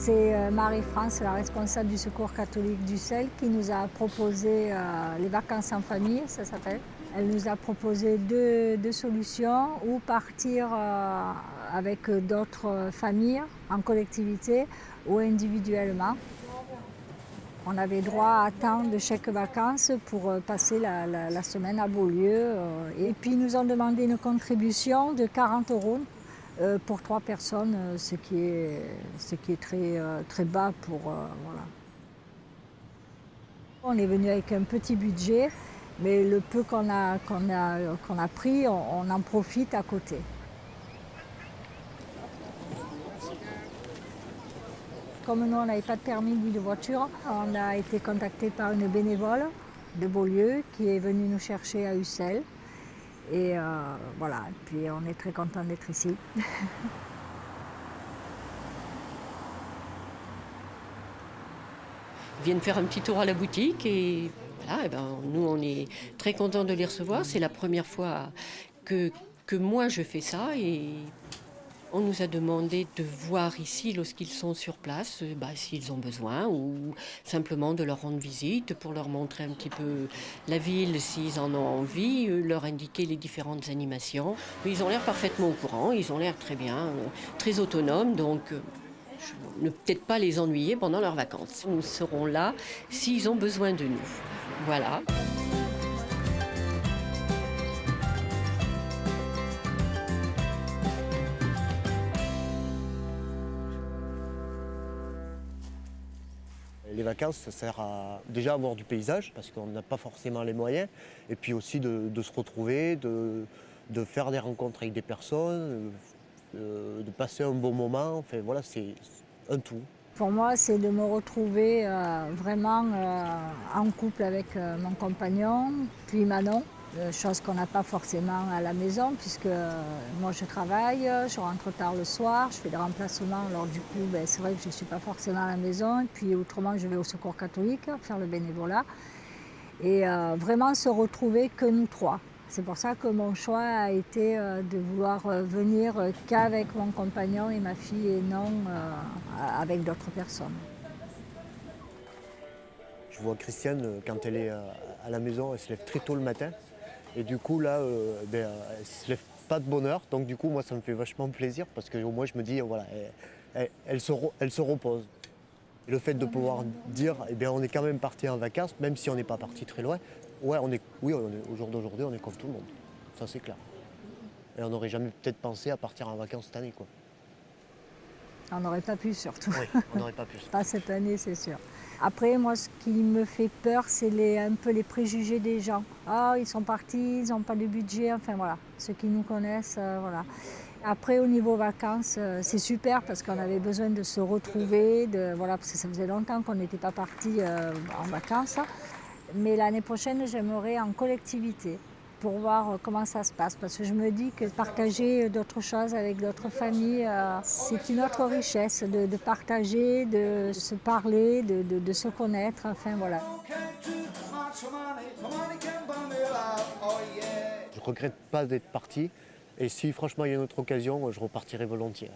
C'est Marie-France, la responsable du Secours catholique d'Ussel, qui nous a proposé les vacances en famille, ça s'appelle. Elle nous a proposé deux solutions, ou partir avec d'autres familles en collectivité ou individuellement. On avait droit à tant de chèques vacances pour passer la semaine à Beaulieu. Et puis ils nous ont demandé une contribution de 40 € pour 3 personnes, ce qui est très bas pour... voilà. On est venu avec un petit budget, mais le peu qu'on a pris, on en profite à côté. Comme nous, on n'avait pas de permis ni de voiture, on a été contacté par une bénévole de Beaulieu qui est venue nous chercher à Ussel. Et voilà, puis on est très content d'être ici. Ils viennent faire un petit tour à la boutique et voilà, et ben, nous on est très contents de les recevoir. C'est la première fois que moi je fais ça et on nous a demandé de voir ici lorsqu'ils sont sur place, s'ils ont besoin ou simplement de leur rendre visite pour leur montrer un petit peu la ville s'ils en ont envie, leur indiquer les différentes animations. Ils ont l'air parfaitement au courant, ils ont l'air très bien, très autonomes, donc ne peut-être pas les ennuyer pendant leurs vacances. Nous serons là s'ils ont besoin de nous. Voilà. Les vacances, ça sert à déjà avoir du paysage, parce qu'on n'a pas forcément les moyens, et puis aussi de se retrouver, de faire des rencontres avec des personnes, de passer un bon moment. Enfin voilà, c'est un tout. Pour moi, c'est de me retrouver vraiment en couple avec mon compagnon, puis Manon, chose qu'on n'a pas forcément à la maison, puisque moi je travaille, je rentre tard le soir, je fais des remplacements, alors du coup c'est vrai que je ne suis pas forcément à la maison, et puis autrement je vais au Secours catholique faire le bénévolat, et vraiment se retrouver que nous trois. C'est pour ça que mon choix a été de vouloir venir qu'avec mon compagnon et ma fille et non avec d'autres personnes. Je vois Christiane, quand elle est à la maison, elle se lève très tôt le matin. Et du coup, là, elle ne se lève pas de bonne heure. Donc du coup, moi, ça me fait vachement plaisir parce qu'au moins, je me dis, voilà, elle se repose. Et le fait de pouvoir dire, eh bien, on est quand même parti en vacances, même si on n'est pas parti très loin, ouais, au jour d'aujourd'hui, on est comme tout le monde. Ça, c'est clair. Et on n'aurait jamais peut-être pensé à partir en vacances cette année, quoi. On n'aurait pas pu surtout. Oui, on n'aurait pas pu. Pas cette année, c'est sûr. Après, moi, ce qui me fait peur, c'est un peu les préjugés des gens. Ah, ils sont partis, ils n'ont pas de budget, enfin voilà. Ceux qui nous connaissent, voilà. Après, au niveau vacances, c'est super parce qu'on avait besoin de se retrouver, voilà, parce que ça faisait longtemps qu'on n'était pas partis en vacances. Mais l'année prochaine, j'aimerais en collectivité pour voir comment ça se passe. Parce que je me dis que partager d'autres choses avec d'autres familles, c'est une autre richesse de partager, de se parler, de se connaître, enfin voilà. Je ne regrette pas d'être parti. Et si franchement il y a une autre occasion, je repartirai volontiers.